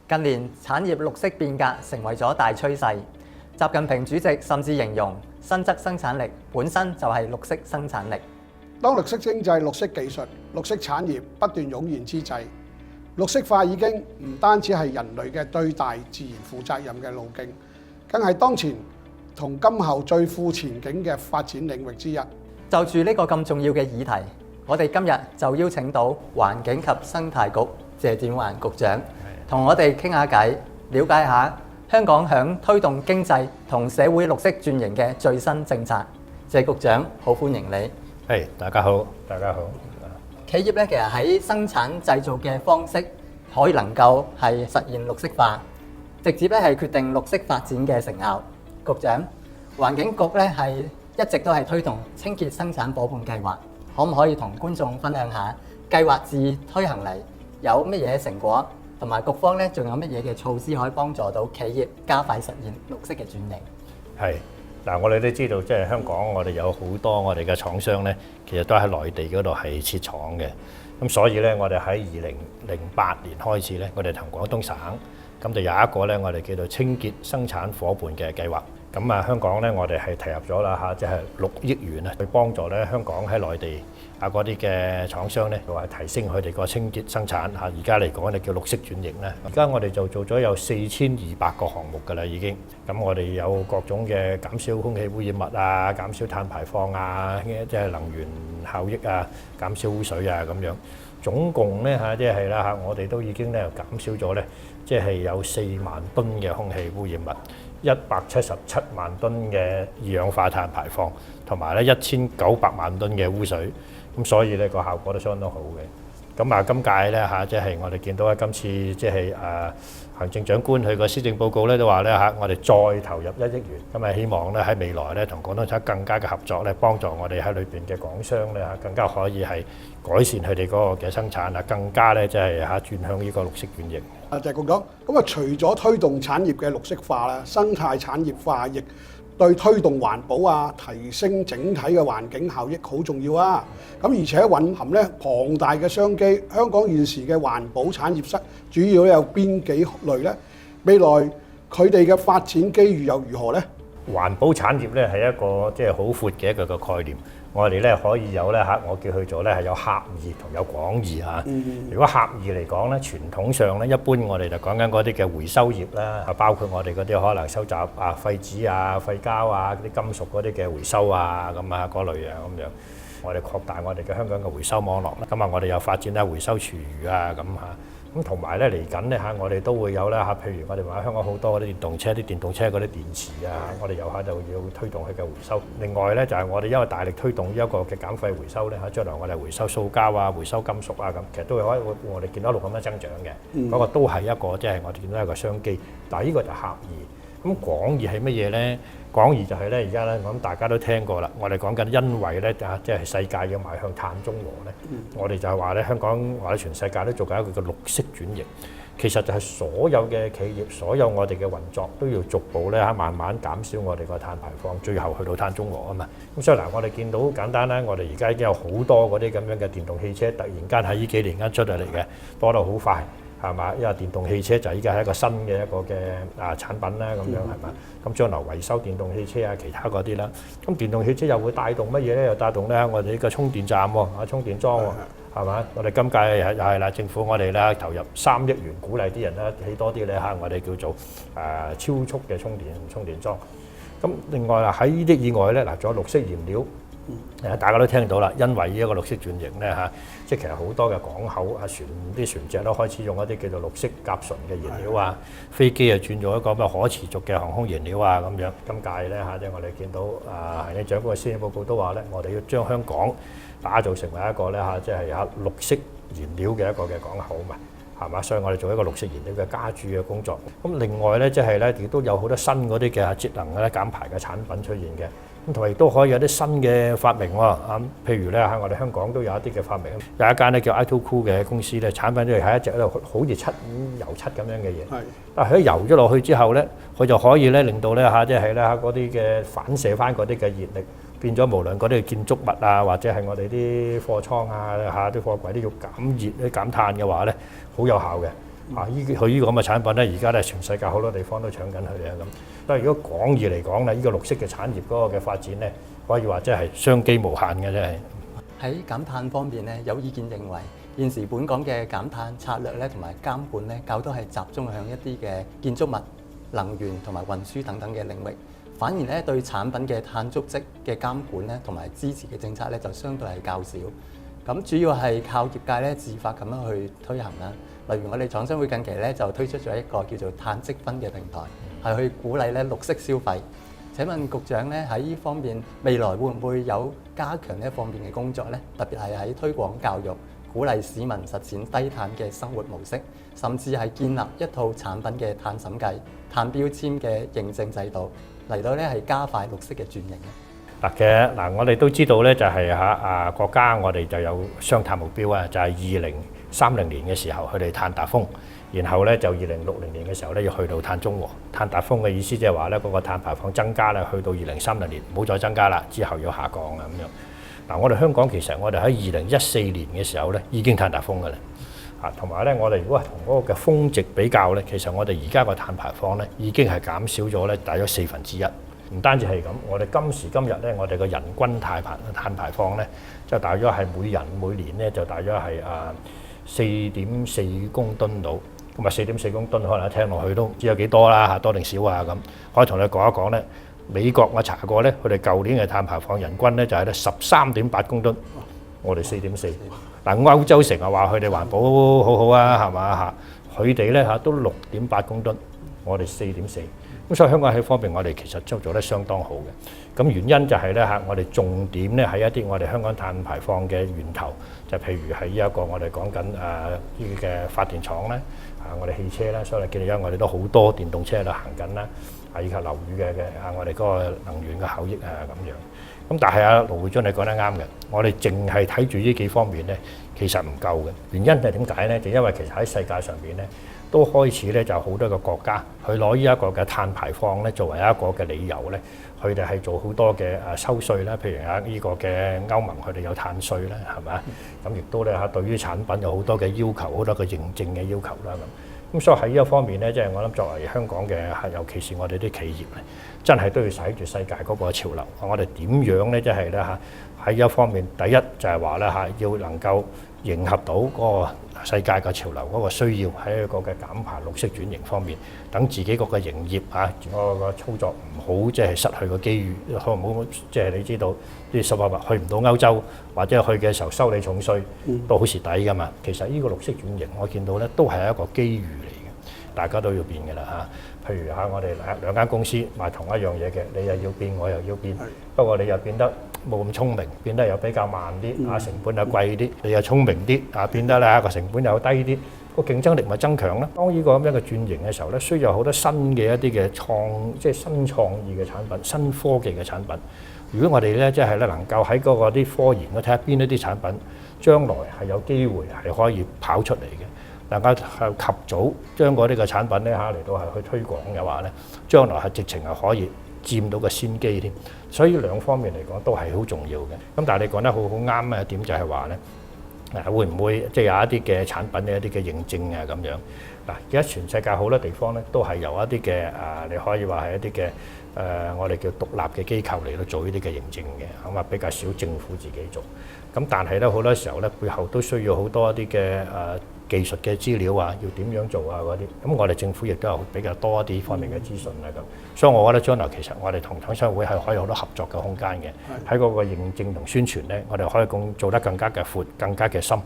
近年產業綠色變革成為咗大趨勢，習近平主席甚至形容新質生產力本身就係綠色生產力。當綠色經濟、綠色技術、綠色產業不斷湧現之際，綠色化已經唔單止係人類嘅對大自然負責任嘅路徑，更係當前同今後最富前景嘅發展領域之一。就住呢個咁重要嘅議題，我哋今日就邀請到環境及生態局謝展寰局長，同我哋傾下偈，了解下香港響推動經濟同社會綠色轉型嘅最新政策。謝局長，好歡迎你。大家好，大家好。企業咧，其實喺生產製造嘅方式可以能夠係實現綠色化，直接咧係決定綠色發展嘅成效。局長，環境局咧係一直都係推動清潔生產夥伴計劃，可唔可以同觀眾分享下計劃自推行嚟有乜嘢成果，同埋局方咧仲有乜嘢嘅措施可以幫助到企業加快實現綠色嘅轉型？我哋都知道，即係香港，我哋有好多我哋嘅廠商咧，其實都喺內地嗰度係設廠嘅。咁所以咧，我哋喺2008年開始咧，我哋同廣東省咁就有一個咧，我哋叫做清潔生產夥伴嘅計劃。咁香港咧，我哋係投入咗啦嚇，即係6億元啊，去幫助咧香港喺內地嗰啲嘅廠商咧，就係提升佢哋個清潔生產嚇。而家嚟講，我哋叫綠色轉型啦。而家我哋就做咗有4200個項目㗎啦，已經。咁我哋有各種嘅減少空氣污染物啊，減少碳排放啊，即係能源效益啊，減少污水啊咁樣。總共咧嚇，即係啦嚇，我哋都已經咧減少咗咧，即係有4萬噸嘅空氣污染物。177萬噸嘅二氧化碳排放，同埋咧1900萬噸嘅污水，咁所以咧個效果都相當好嘅。咁今屆咧嚇，即係我哋見到咧今次即係行政長官佢個施政報告咧都話咧嚇，我哋再投入1億元，咁希望咧喺未來咧同廣東省更加嘅合作咧，幫助我哋喺裏邊嘅港商咧嚇，更加可以係改善佢哋嗰個嘅生產啊，更加咧即係嚇轉向呢個綠色轉型。謝局長，咁除咗推動產業嘅綠色化啦，生態產業化亦對推動環保啊、提升整體嘅環境效益好重要啊！咁而且蘊含咧龐大嘅商機。香港現時嘅環保產業室主要有邊幾類呢？未來佢哋嘅發展機遇又如何呢？環保產業咧係一個即係好闊嘅一個概念。我哋咧可以有咧嚇，我叫佢做咧係有狹義同有廣義嚇。如果狹義嚟講咧，傳統上咧一般我哋就講緊嗰啲嘅回收業啦，包括我哋嗰啲可能收集廢紙啊、廢膠啊、嗰啲金屬嗰啲嘅回收啊咁啊嗰類啊咁樣。我哋擴大我哋嘅香港嘅回收網絡啦。咁我哋又發展咧回收廚餘啊咁嚇。咁同埋咧嚟緊咧嚇，我哋都會有咧嚇，譬如我哋話香港好多嗰啲電動車嗰啲電池啊，我哋有下就要推動佢嘅回收。另外咧就係我哋因為大力推動呢一個嘅減廢回收咧嚇，將來我哋回收塑膠啊、回收金屬啊咁，其實都會可以我哋見到一路咁樣增長嘅。嗰個都係一個即係我哋見到一個商機。但係呢個就狹義。咁廣義係乜嘢咧？廣義就係咧，而家咧，我諗大家都聽過啦。我哋講緊，因為咧即係世界要邁向碳中和咧，我哋就係話咧，香港或者全世界都做緊一個嘅綠色轉型。其實就係所有嘅企業，所有我哋嘅運作都要逐步咧慢慢減少我哋個碳排放，最後去到碳中和啊嘛。咁所以嗱，我哋見到簡單啦，我哋而家已經有好多嗰啲咁樣嘅電動汽車，突然間喺呢幾年間出嚟嘅，多到好快。係嘛？因為電動汽車就依家係一個新嘅一個嘅產品啦，咁樣係嘛？咁將來維修電動汽車啊，其他嗰啲啦，咁電動汽車又會帶動乜嘢咧？又帶動咧我哋呢個充電站喎，充電樁喎，係嘛？我哋今屆又係啦，政府我哋咧投入3億元，鼓勵啲人咧起多啲咧嚇，我哋叫做超速嘅充電樁。咁另外啦，喺呢啲以外咧嗱，仲有綠色燃料。大家都聽到啦，因為呢一個綠色轉型咧嚇，即係其實好多嘅港口啲船隻都開始用一啲叫做綠色甲醇嘅燃料啊，飛機啊轉咗一個咁嘅可持續嘅航空燃料啊咁樣。今屆咧嚇，即係我哋見到行政長官嘅施政報告都話咧，我哋要將香港打造成為一個咧嚇，即係綠色燃料嘅一個嘅港口嘛，係嘛？所以我哋做一個綠色燃料嘅加注嘅工作。咁另外咧，即係咧亦都有好多新嗰啲嘅節能咧減排嘅產品出現嘅。咁同埋亦都可以有啲新嘅發明喎，譬如咧喺我哋香港都有一啲嘅發明，有一間咧叫 i2Cool 嘅公司咧，產品都係一隻咧好似油漆咁樣嘅嘢。但係佢油咗落去之後咧，佢就可以咧令到咧嚇，即係咧嗰啲嘅反射翻嗰啲嘅熱力，變咗無論嗰啲建築物啊，或者係我哋啲貨倉啊嚇啲貨櫃都要減熱、減碳嘅話咧，好有效嘅。佢呢個咁嘅產品咧，而家咧全世界好多地方都搶緊佢啊咁。所以如果廣義嚟講咧，呢個綠色嘅產業嗰個嘅發展咧，可以話真係商機無限嘅真係。喺減碳方面咧，有意見認為現時本港嘅減碳策略咧同埋監管咧，較多係集中向一啲嘅建築物、能源同埋運輸等等嘅領域，反而咧對產品嘅碳足跡嘅監管咧同埋支持嘅政策咧就相對係較少。咁主要係靠業界咧自發咁樣去推行啦。例如我哋廠商會近期咧就推出咗一個叫做碳積分嘅平台，係去鼓勵咧綠色消費。請問局長咧喺呢方面未來會唔會有加強呢一方面嘅工作咧？特別係喺推廣教育，鼓勵市民實踐低碳嘅生活模式，甚至係建立一套產品嘅碳審計、碳標籤嘅認證制度，嚟到咧係加快綠色嘅轉型咧。嗱我哋都知道咧，就係國家我哋就有雙碳目標啊，就係2030年嘅時候佢哋碳達峰。然後咧就2060年嘅時候咧要去到碳中和。碳達峰嘅意思即係話咧嗰個碳排放增加咧，去到2030年唔好再增加啦，之後要下降啊咁樣。嗱，我哋香港其實我哋喺2014年嘅時候咧已經碳達峰㗎啦。同埋咧我哋如果同嗰個嘅峰值比較咧，其實我哋而家個碳排放咧已經係減少咗咧大約1/4。唔單止係咁，我哋今時今日咧，我哋嘅人均碳排放咧，就大約係每年咧就大約係4.4公噸到。咁啊4.4公噸可能聽落去都唔知有幾多啦嚇，多定少啊咁。可以同你講一講咧，美國我查過咧，佢哋舊年嘅碳排放人均咧就係咧13.8公噸，我哋4.4。嗱，歐洲成日話佢哋環保好好啊，係嘛嚇？佢哋咧都6.8公噸，我哋4.4。咁所以香港喺方面，我哋其實做得相當好嘅。咁原因就係咧我哋重點咧喺一啲我哋香港碳排放嘅源頭，就譬如係呢一個我哋講緊呢嘅發電廠咧，我哋汽車咧，所以你見到我哋都好多電動車喺度行緊啦，以及樓宇嘅我哋嗰個能源嘅效益咁樣。咁但係盧會長你講得啱嘅，我哋淨係睇住呢幾方面咧，其實唔夠嘅。原因係點解咧？就因為其實喺世界上邊咧，都開始咧就好多個國家去攞呢一個嘅碳排放咧作為一個嘅理由咧，佢哋係做好多嘅收稅啦，譬如呢個嘅歐盟佢哋有碳稅啦，係咪？咁亦都咧對於產品有好多嘅要求，好多嘅認證嘅要求啦咁。咁所以喺呢一方面咧，即係我諗作為香港嘅尤其是我哋啲企業咧，真係都要睇住世界嗰個潮流。我哋點樣咧，即係咧喺一方面，第一就係話咧要能夠迎合到嗰個世界嘅潮流嗰個需要，喺一個嘅減排綠色轉型方面，等自己個嘅營業個操作唔好，即係失去個機遇，可唔好即係你知道啲數百萬去唔到歐洲，或者去嘅時候收你重稅，都好蝕底噶嘛。其實呢個綠色轉型，我見到咧都係一個機遇嚟嘅，大家都要變嘅啦嚇。譬如我哋兩間公司賣同一樣嘢嘅，你又要變，我又要變，不過你又變得冇咁聰明，變得又比較慢啲，成本又貴啲，你又聰明啲，變得咧個成本又低啲，個競爭力咪增強啦。當呢個咁樣嘅轉型嘅時候咧，需要好多新嘅一啲嘅即係新創意嘅產品、新科技嘅產品。如果我哋咧即係咧能夠喺嗰個啲科研，我睇下邊一啲產品將來係有機會係可以跑出嚟嘅。能夠係及早將嗰啲嘅產品咧嚟到係去推廣嘅話咧，將來係直情係可以佔到個先機添。所以兩方面嚟講都係好重要嘅。咁但係你講得好啱嘅一點就係話咧，會唔會即係有一啲嘅產品嘅一啲嘅認證啊咁樣？嗱，而家全世界好多地方咧都係由一啲嘅你可以話係一啲嘅我哋叫獨立嘅機構嚟到做呢啲嘅認證嘅，咁比較少政府自己做。咁但係咧好多時候咧背後都需要好多一啲嘅技術嘅資料要點樣做嗰啲，咁我哋政府亦都有比較多一啲方面嘅資訊啦咁，所以我覺得將來其實我哋同廠商會係可以好多合作嘅空間嘅，喺嗰個認證同宣傳咧，我哋可以做得更加嘅闊、更加嘅深，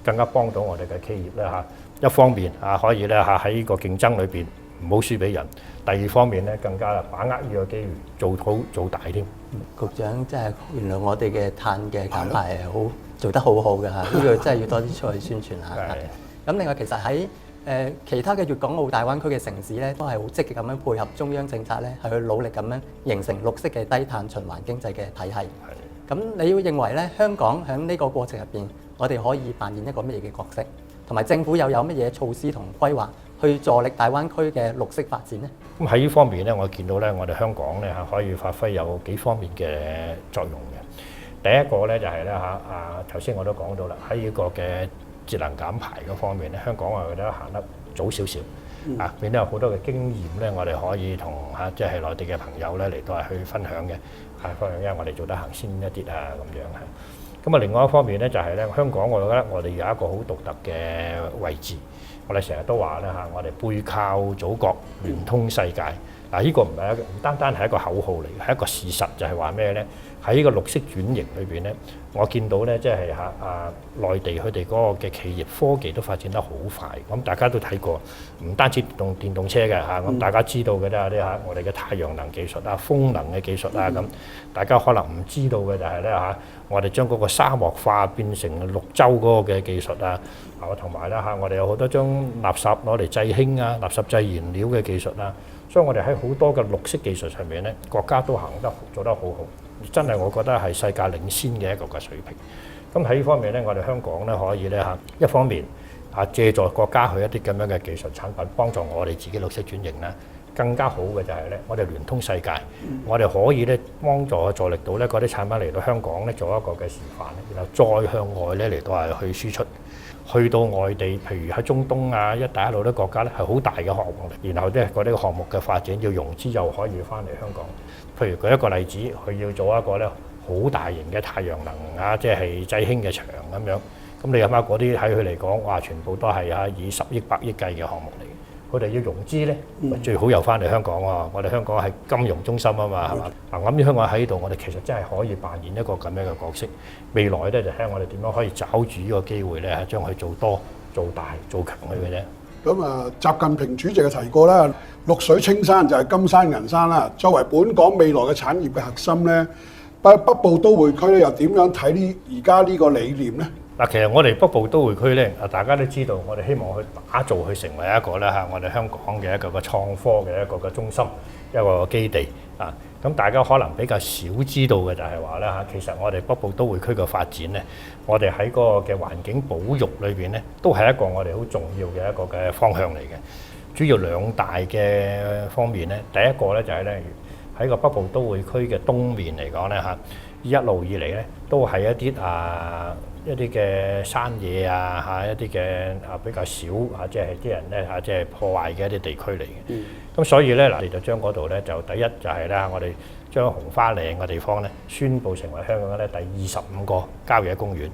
更加幫到我哋嘅企業咧一方面可以咧喺呢個競爭裏邊唔好輸俾人，第二方面咧更加把握呢個機遇做好做大添。局長即係原來我哋嘅碳嘅減排係好做得好好嘅呢個真係要多啲出去宣傳下。咁另外其實喺其他嘅粵港澳大灣區嘅城市咧，都係好積極咁樣配合中央政策咧，係去努力咁樣形成綠色嘅低碳循環經濟嘅體系。咁你要認為咧，香港喺呢個過程入邊，我哋可以扮演一個乜嘢嘅角色？同埋政府又有乜嘢措施同規劃去助力大灣區嘅綠色發展呢？咁喺呢方面咧，我見到咧，我哋香港咧可以發揮有幾方面嘅作用嘅。第一個咧就係咧頭先我都講到啦，喺呢個嘅節能減排嗰方面咧，香港我覺得行得早少少。變得有好多嘅經驗咧，我哋可以同即係內地嘅朋友咧嚟到係去分享嘅，分享因為我哋做得行先一啲啊咁樣係。咁啊，另外一方面咧就係咧，香港我覺得我哋有一個好獨特嘅位置，我哋成日都話咧我哋背靠祖國，聯通世界。嗱，呢個唔單單係一個口號嚟嘅，係一個事實，就係話咩咧？喺呢個綠色轉型裏邊咧，我見到咧，即係內地佢哋嗰個嘅企業科技都發展得好快。咁大家都睇過，唔單止電動車嘅咁大家知道嘅啫我哋嘅太陽能技術風能嘅技術咁大家可能唔知道嘅就係咧我哋將嗰個沙漠化變成綠洲嗰個嘅技術同埋咧我哋有好多將垃圾攞嚟製氫垃圾製燃料嘅技術所以我哋喺好多嘅綠色技術上面咧，國家都做得好好，真係我覺得係世界領先嘅一個嘅水平。咁喺呢方面咧，我哋香港咧可以咧一方面借助國家去一啲咁樣嘅技術產品，幫助我哋自己綠色轉型啦。更加好嘅就係咧，我哋聯通世界，我哋可以咧幫助力到咧嗰啲產品嚟到香港咧做一個嘅示範，然後再向外咧嚟到係去輸出。去到外地，譬如喺中東一帶一路啲國家咧，係好大嘅項目嚟。然後咧嗰啲項目嘅發展要融資又可以翻嚟香港。譬如舉一個例子，佢要做一個咧好大型嘅太陽能即係製氫嘅場咁樣。咁你諗下嗰啲喺佢嚟講，哇，全部都係以10億、100億計嘅項目嚟。佢哋要融資咧，最好又翻嚟香港喎。我哋香港係金融中心啊嘛，係嘛？嗱，我諗香港喺度，我哋其實真係可以扮演一個咁樣嘅角色。未來咧就睇下我哋點樣可以抓住呢個機會咧，將佢做多、做大、做強佢嘅啫。咁習近平主席嘅提過啦，綠水青山就係金山銀山啦。作為本港未來嘅產業嘅核心咧，北部都會區咧又點樣睇而家呢個理念咧？嗱，其實我哋北部都會區咧，大家都知道，我哋希望去打造佢成為一個咧我哋香港嘅一個嘅創科嘅一個嘅中心，一個基地咁大家可能比較少知道嘅就係話咧其實我哋北部都會區嘅發展咧，我哋喺嗰個嘅環境保育裏邊咧，都係一個我哋好重要嘅一個嘅方向嚟嘅。主要兩大嘅方面咧，第一個咧就係咧喺個北部都會區嘅東面嚟講咧一路以嚟咧都係一啲嘅山野一啲嘅比較少即係啲人咧即係破壞嘅一啲地區嚟嘅。咁所以咧我哋就將嗰度咧就第一就係咧我哋將紅花嶺嘅地方咧宣佈成為香港咧第25個郊野公園。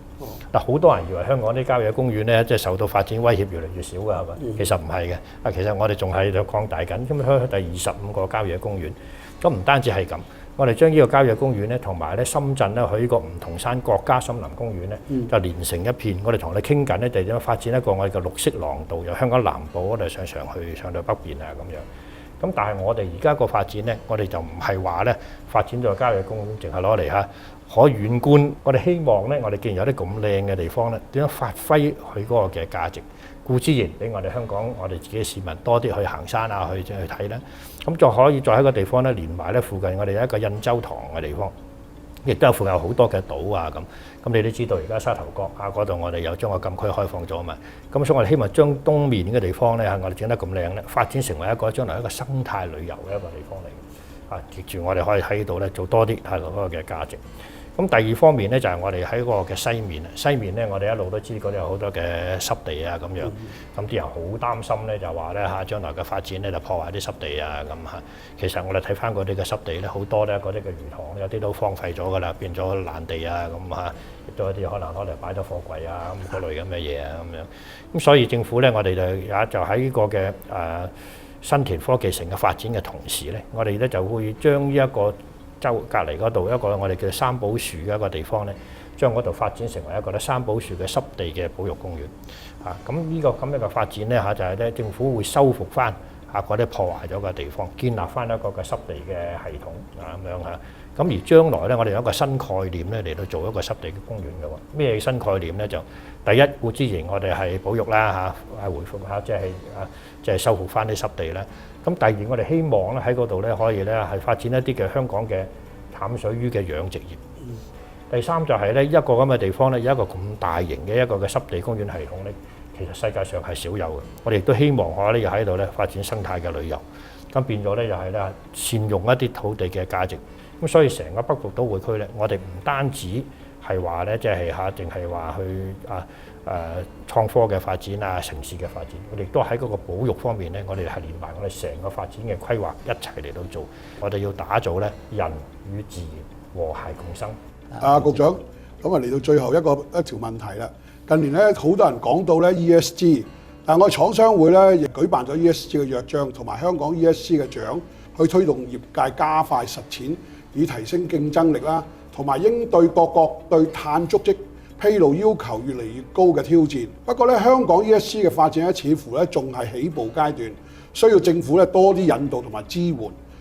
好多人以為香港啲郊野公園咧即係受到發展威脅越嚟越少㗎，係咪？其實唔係嘅。其實我哋仲喺度擴大緊，咁去第25個郊野公園。咁唔單止係咁。我哋將呢個郊野公園咧，同埋咧深圳咧，佢呢個梧桐山國家森林公園咧，就連成一片。我哋同你傾緊咧，就點樣發展一個我哋嘅綠色廊道，由香港南部嗰度上到北邊咁樣。咁但係我哋而家個發展咧，我哋就唔係話咧發展咗郊野公園，淨係攞嚟可遠觀。我哋希望咧，我哋既然有啲咁靚嘅地方咧，點樣發揮佢嗰個嘅價值？固之然俾我哋香港我哋自己嘅市民多啲去行山去睇咧，咁就可以再喺個地方咧連埋咧附近我哋有一個印洲塘嘅地方，亦都有附近有好多嘅島咁。咁你都知道而家沙頭角嗰度我哋有將個禁區開放咗啊嘛。咁所以我哋希望將東面嘅地方咧我哋整得咁靚咧，發展成為一個將來一個生態旅遊嘅一個地方嚟。藉住我哋可以喺度咧做多啲嗰個嘅價值。咁第二方面咧就係我哋喺嗰個嘅西面咧我哋一路都知嗰度有好多嘅濕地咁樣，咁啲人好擔心咧就話咧將來嘅發展咧就破壞啲濕地咁其實我哋睇翻嗰啲嘅濕地咧，好多咧嗰啲嘅魚塘有啲都荒廢咗㗎啦，變咗爛地咁亦都有啲可能攞嚟擺咗貨櫃咁嗰類咁嘅嘢咁樣。咁所以政府咧我哋就喺呢個嘅新田科技城嘅發展嘅同時咧，我哋咧就會將呢一個隔離嗰度一個我哋叫三寶樹嘅一個地方咧，將嗰度發展成為一個咧三寶樹嘅濕地嘅保育公園。咁呢個咁樣嘅發展咧就係咧政府會修復翻嗰啲破壞咗嘅地方，建立翻一個嘅濕地嘅系統咁樣咁而將來咧，我哋有一個新概念咧嚟到做一個濕地嘅公園嘅喎。咩新概念咧？就第一固之然我哋係保育啦回復即係修復翻啲濕地啦。咁第二我哋希望咧喺嗰度咧可以咧係發展一啲嘅香港嘅淡水魚嘅養殖業。第三就係咧一個咁嘅地方咧有一個咁大型嘅一個嘅濕地公園系統咧，其實世界上係少有嘅。我哋亦都希望可以喺度咧發展生態嘅旅遊。咁變咗咧又係咧善用一啲土地嘅價值。咁所以成個北部都會區咧，我哋唔單止係話咧，即係嚇，定係話去創科嘅發展啊，城市嘅發展，我哋都喺嗰個保育方面咧，我哋係連埋我哋成個發展嘅規劃一齊嚟到做。我哋要打造咧人與自然和諧共生。局長，咁啊嚟到最後一條問題啦。近年咧好多人講到咧 ESG， 但係我哋廠商會咧亦舉辦咗 ESG 嘅約章同埋香港 ESG 嘅獎，去推動業界加快實踐，以提升競爭力啦，同埋應對各國對碳足跡披露要求越嚟越高嘅挑戰。不過咧，香港 ESG 嘅發展咧，似乎咧仲係起步階段，需要政府咧多啲引導同埋支援。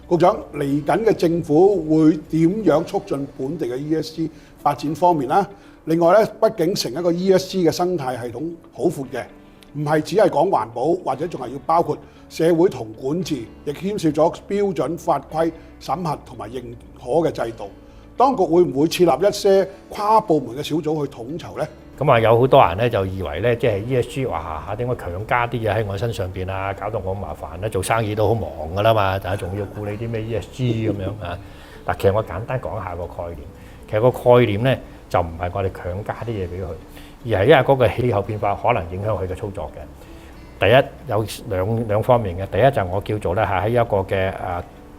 局長，嚟緊嘅政府會點樣促進本地嘅 ESG 發展方面啦？另外咧，畢竟成一個 ESG 嘅生態系統好闊嘅，唔係只係講環保，或者仲係要包括社會同管治，亦牽涉咗標準法規審核同埋認可嘅制度。當局會唔會設立一些跨部門嘅小組去統籌呢？咁啊，有好多人咧就以為咧，即係 ESG 話下點解強加啲嘢喺我身上邊啊，搞到我麻煩咧，做生意都好忙噶啦嘛，但係仲要顧你啲咩 ESG 咁樣啊？嗱，其實我簡單講下個概念。其實個概念咧就唔係我哋強加啲嘢俾佢，而係因為嗰個氣候變化可能影響佢嘅操作嘅。第一有兩方面嘅，第一就係我叫做咧係喺一個嘅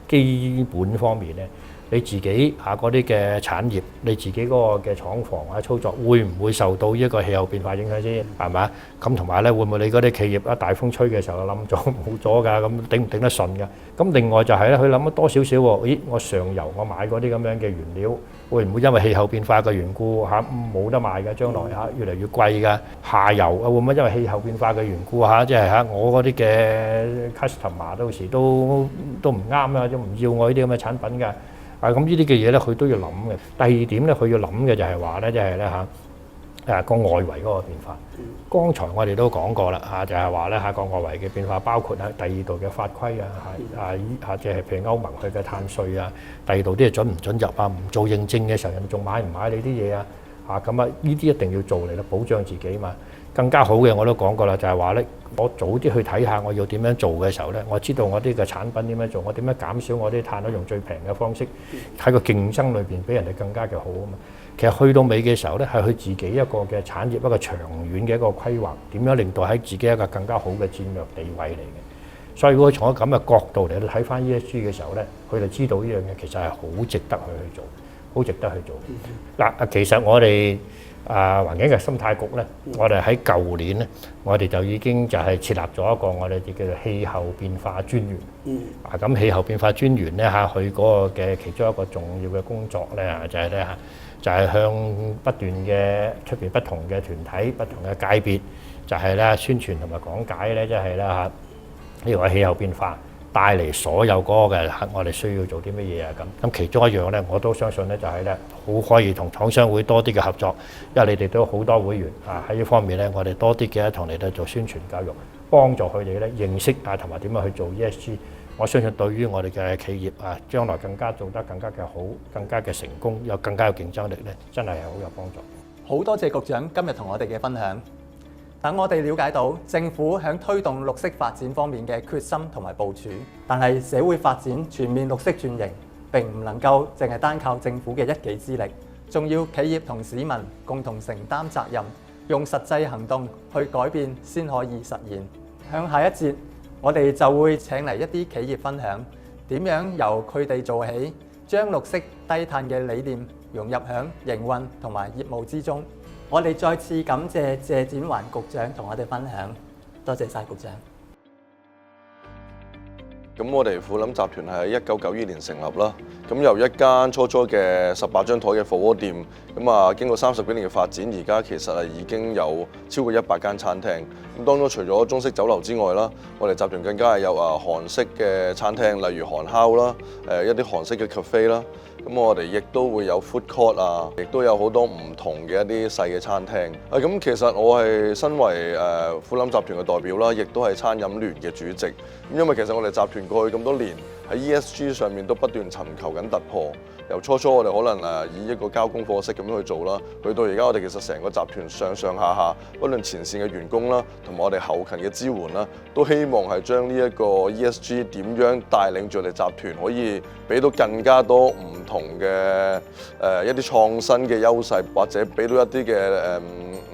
基本方面咧。你自己嗰啲嘅產業，你自己嗰個嘅廠房啊操作，會唔會受到呢個氣候變化影響先？係咪？咁同埋咧，會唔會你嗰啲企業大風吹嘅時候冧咗冇咗㗎？咁頂唔頂得順㗎？咁另外就係咧，佢諗得多少少喎？咦，我上游我買嗰啲咁樣嘅原料，會唔會因為氣候變化嘅緣故冇得賣㗎？將來越嚟越貴㗎。下游會唔會因為氣候變化嘅緣故即係我嗰啲嘅 customer 到時都唔啱啦，都唔要我呢啲咁嘅產品㗎。咁呢啲嘅嘢咧，佢都要諗嘅。第二點咧，佢要諗嘅就係話咧，即係咧個外圍嗰個變化。剛才我哋都講過啦就係話咧個外圍嘅變化，包括第二度嘅法規即係譬如歐盟佢嘅碳稅啊，第二度啲嘢準唔準入啊，唔做認證嘅時候，人仲買唔買你啲嘢啊？咁啊，呢啲一定要做嚟啦，保障自己嘛。更加好嘅我都講過啦，就係話咧，我早啲去睇下我要點樣做嘅時候咧，我知道我啲嘅產品點樣做，我點樣減少我啲碳用最平嘅方式，喺個競爭裏邊比人哋更加嘅好啊嘛。其實去到尾嘅時候咧，係佢自己一個嘅產業一個長遠嘅一個規劃，點樣令到喺自己一個更加好嘅戰略地位嚟嘅。所以如果從一咁嘅角度嚟到睇翻 ESG 嘅時候咧，佢就知道呢樣嘢其實係好值得去做，好值得去做。嗱，其實我哋環境嘅生態局咧，我哋喺舊年咧，我哋就已經就係設立咗一個我哋叫做氣候變化專員。咁氣候變化專員咧佢嗰個嘅其中一個重要嘅工作咧就係向不斷嘅出邊不同嘅團體、不同嘅界別，就係咧宣傳同埋講解咧，即係呢個氣候變化帶嚟所有嗰個嘅我哋需要做啲乜嘢啊咁。咁其中一樣咧，我都相信咧就係咧好可以同廠商會多啲嘅合作，因為你哋都好多會員喺呢方面咧，我哋多啲嘅同你哋做宣傳教育，幫助佢哋咧認識同埋點樣去做 ESG。我相信對於我哋嘅企業將來更加做得更加嘅好，更加嘅成功，有更加有競爭力咧，真係好有幫助。好多謝局長今日同我哋嘅分享，等我哋了解到政府喺推動綠色發展方面嘅決心同埋部署。但係社會發展全面綠色轉型並唔能夠淨係單靠政府嘅一己之力，仲要企業同市民共同承擔責任，用實際行動去改變先可以實現。向下一節，我哋就會請嚟一啲企業分享點樣由佢哋做起，將綠色低碳嘅理念融入響營運同埋業務之中。我哋再次感謝謝展寰局長同我哋分享，多謝晒局長。咁我哋富臨集團係喺1992年成立啦。咁由一間初嘅18張枱嘅火鍋店，經過30幾年嘅發展，而家其實已經有超過100間餐廳。咁當中除咗中式酒樓之外啦，我哋集團更加係有韓式嘅餐廳，例如韓烤啦，一啲韓式嘅 cafe 啦。咁我哋亦都會有 food court 亦都有好多唔同嘅一啲細嘅餐廳。咁其實我係身為富臨集團嘅代表啦，亦都係餐飲聯嘅主席。因為其實我哋集團過去咁多年喺 ESG 上面都不斷尋求緊突破。由初初我哋可能以一個交功課式咁樣去做啦，去到而家我哋其實成個集團上上下下，不論前線嘅員工啦，同埋我哋後勤嘅支援啦，都希望係將呢一個 ESG 點樣帶領住我哋集團可以俾到更加多唔同嘅一啲創新嘅優勢，或者俾到一啲嘅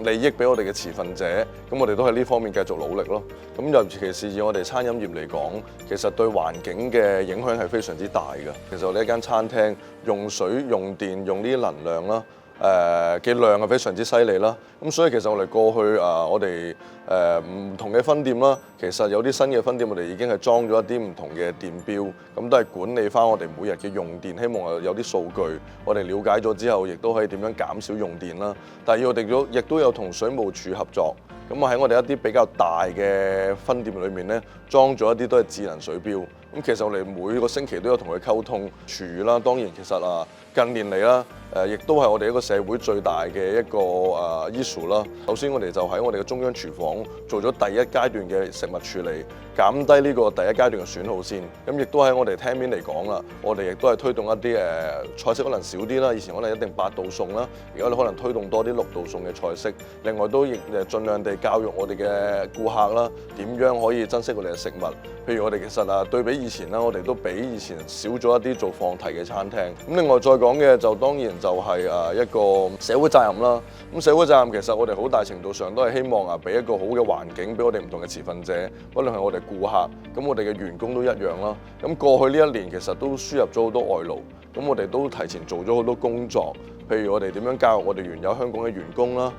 利益俾我哋嘅持份者，咁我哋都喺呢方面繼續努力咯。咁尤其是以我哋餐飲業嚟講，其實對環境嘅影響係非常之大嘅。其實我哋一間餐廳用水、用電、用呢啲能量啦，嘅量係非常之犀利啦。咁所以其實我哋過去我哋唔同嘅分店啦，其實有啲新嘅分店我哋已經係裝咗一啲唔同嘅電錶，咁都係管理翻我哋每日嘅用電，希望有啲數據我哋了解咗之後，亦都可以點樣減少用電啦。第二我哋亦都有同水務署合作。咁喺我哋一啲比較大嘅分店裏面咧，裝咗一啲都係智能水錶。咁其實我哋每個星期都有同佢溝通。廚餘啦，當然其實近年嚟啦，亦都係我哋一個社會最大嘅一個issue 啦。首先我哋就喺我哋嘅中央廚房做咗第一階段嘅食物處理，減低呢個第一階段嘅損耗先。咁亦都喺我哋廳面嚟講啦，我哋亦都係推動一啲菜式可能少啲啦，以前可能一定8道餸啦，而家你可能推動多啲6道餸嘅菜式。另外都亦盡量地教育我哋嘅顧客啦，點樣可以珍惜我哋嘅食物。譬如我哋其實對比以前啦，我哋都比以前少咗一啲做放題嘅餐廳。咁另外再講嘅就當然就係一個社會責任啦。咁社會責任其實我哋好大程度上都係希望俾一個好嘅環境俾我哋唔同嘅持份者，不論係我哋顧客，咁我哋嘅員工都一樣啦。咁過去呢一年其實都輸入咗好多外勞，咁我哋都提前做咗好多工作。譬如我哋點樣教育我哋原有香港嘅員工啦，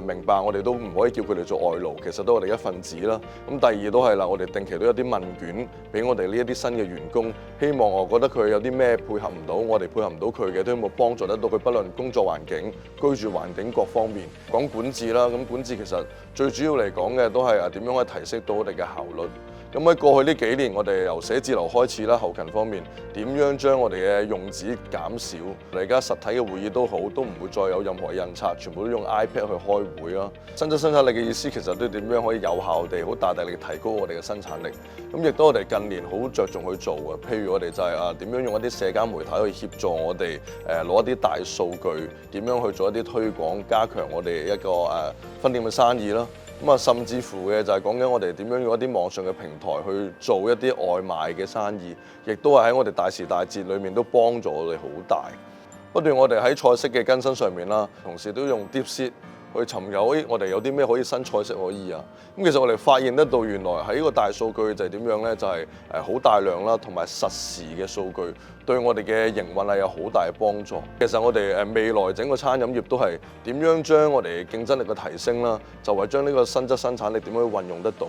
明白我哋都唔可以叫佢哋做外勞，其實都係我哋一份子啦。咁第二都係啦，我哋定期都有啲問卷俾我哋呢一啲新嘅員工，希望我覺得佢有啲咩配合唔到，我哋配合唔到佢嘅，都有冇幫助得到佢，不論工作環境、居住環境各方面。講管治啦，咁管治其實最主要嚟講嘅都係點樣可以提升到我哋嘅效率。咁喺過去呢幾年，我哋由寫字樓開始啦，後勤方面點樣將我哋嘅用紙減少。而家實體嘅會議都好，都唔會再有任何印刷，全部都用 iPad 去開會啦。新質生產力嘅意思其實都點樣可以有效地、好大力提高我哋嘅生產力。咁亦都我哋近年好着重去做嘅，譬如我哋就係點樣用一啲社交媒體去協助我哋攞一啲大數據，點樣去做一啲推廣，加強我哋一個分店嘅生意啦。咁甚至乎嘅就係講緊我哋點樣用一啲網上嘅平台去做一啲外賣嘅生意，亦都係喺我哋大時大節裏面都幫助我哋好大。不斷我哋喺菜式嘅更新上面啦，同時都用 DeepSeek去尋求我哋有啲咩可以新菜式可以啊。咁其實我哋發現得到原來喺呢個大數據就係點樣咧，就係好大量啦，同埋實時嘅數據對我哋嘅營運係有好大嘅幫助。其實我哋未來整個餐飲業都係點樣將我哋競爭力嘅提升啦，就係將呢個新質生產力點樣去運用得到。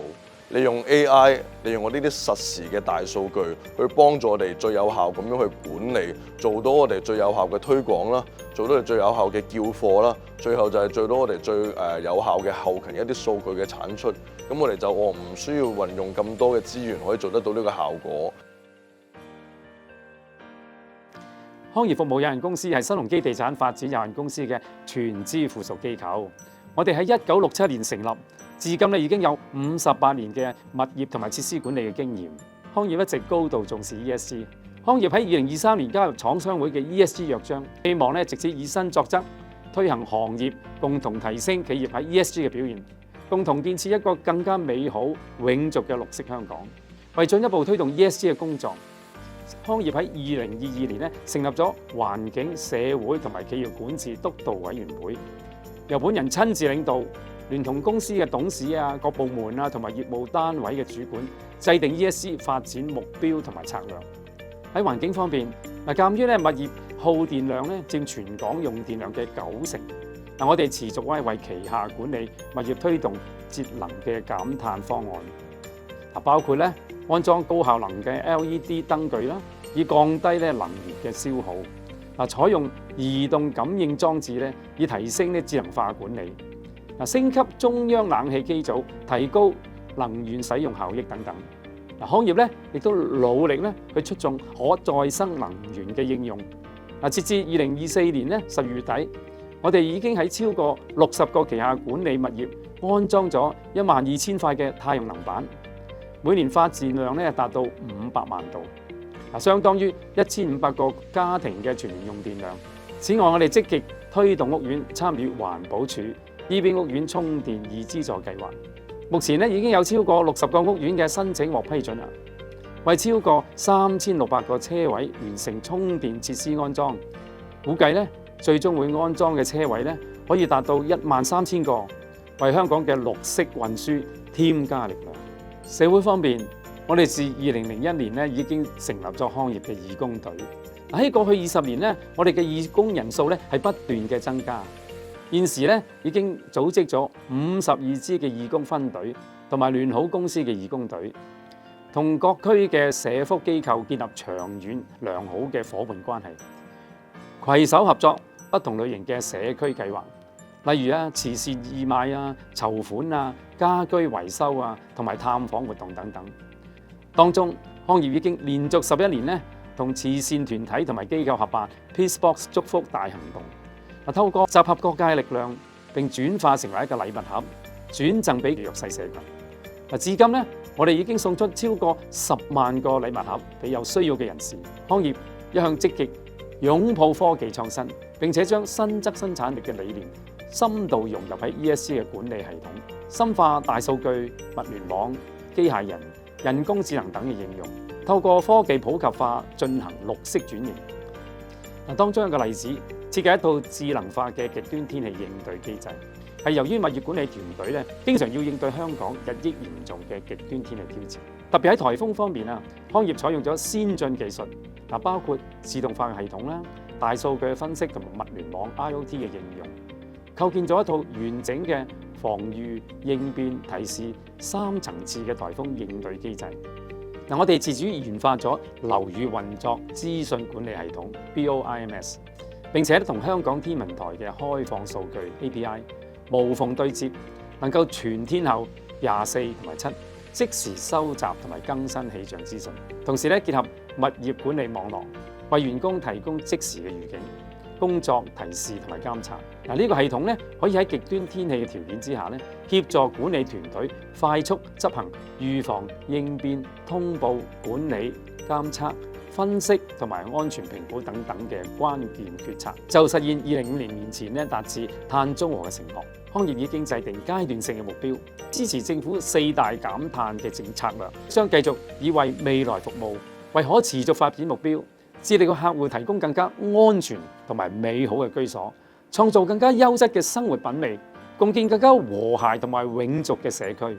利用 AI， 利用我呢啲實時嘅大數據去幫助我哋最有效咁樣去管理，做到我哋最有效嘅推廣啦，做到我哋最有效嘅叫貨啦，最後就係做到我哋最有效嘅後勤一啲數據嘅產出。咁我哋就唔需要運用咁多嘅資源可以做得到呢個效果。康業服務有限公司係新鴻基地產發展有限公司嘅全資附屬機構。我哋喺1967年成立，至今已經有58年嘅物業同埋設施管理嘅經驗。康業一直高度重視 ESG。康業喺2023年加入廠商會嘅 ESG 約章，希望藉此以身作則，推行行業共同提升企業喺 ESG 嘅表現，共同建設一個更加美好永續嘅綠色香港。為進一步推動 ESG 嘅工作，康業喺2022年成立咗環境、社會同埋企業管治督導委員會，由本人親自領導，聯同公司嘅董事各部門同埋業務單位嘅主管，制定 ESG 發展目標同埋策略。喺環境方面，鑑於物業耗電量佔全港用電量嘅90%，我哋持續為旗下管理物業推動節能嘅減碳方案，包括安裝高效能嘅 LED 燈具啦，以降低能源嘅消耗；採用移動感應裝置以提升智能化管理；升級中央冷氣機組，提高能源使用效益等等。康業亦都努力去促進可再生能源嘅應用。截至2024年10月底，我哋已經喺超過60個旗下管理物業安裝咗12000塊嘅太陽能板，每年發電量達到500萬度。相當於1500個家庭嘅全年用電量。此外，我哋積極推動屋苑參與環保署 EV 屋苑充電易資助計劃。目前已經有超過60個屋苑嘅申請獲批准啦，為超過3600個車位完成充電設施安裝。估計最終會安裝嘅車位可以達到13000個，為香港嘅綠色運輸添加力量。社會方面，我哋自2001年已經成立咗康業嘅義工隊。喺過去20年我哋嘅義工人數係不斷嘅增加。現時已經組織咗52支嘅義工分隊，同埋聯好公司嘅義工隊，同各區嘅社福機構建立長遠良好嘅夥伴關係，攜手合作不同類型嘅社區計劃，例如慈善義賣籌款家居維修同埋探訪活動等等。當中康業已經連續11年同慈善團體同埋機構合辦 Peace Box 祝福大行動。透過集合各界力量，並轉化成為一個禮物盒，轉贈俾弱勢社群。至今我哋已經送出超過10萬個禮物盒俾有需要嘅人士。康業一向積極擁抱科技創新，並且將新質生產力嘅理念深度融入喺 ESG 嘅管理系統，深化大數據、物聯網、機械人、人工智能等嘅應用，透過科技普及化進行綠色轉型。當中一個例子，設計一套智能化嘅極端天氣應對機制，係由於物業管理團隊經常要應對香港日益嚴重嘅極端天氣挑戰，特別喺颱風方面康業採用咗先進技術，包括自動化嘅系統啦、大數據嘅分析同埋物聯網 IoT 嘅應用，構建咗一套完整嘅防禦、應變、提示3層次嘅颱風應對機制。我哋自主研發咗樓宇運作資訊管理系統 BOIMS， 並且同香港天文台嘅開放數據 API 無縫對接，能夠全天候24同埋7即時收集同埋更新氣象資訊，同時結合物業管理網絡，為員工提供即時嘅預警、工作提示同埋監察。呢個系統可以喺極端天氣嘅條件之下協助管理團隊快速執行預防、應變、通報、管理、監測、分析同埋安全評估等等嘅關鍵決策，就實現2050年前達至碳中和嘅承諾。康業已經制定階段性嘅目標，支持政府4大減碳嘅政策略，將繼續以為未來服務，為可持續發展目標，致力為客戶提供更加安全同埋美好嘅居所，創造更加優質嘅生活品味，共建更加和諧同埋永續嘅社區。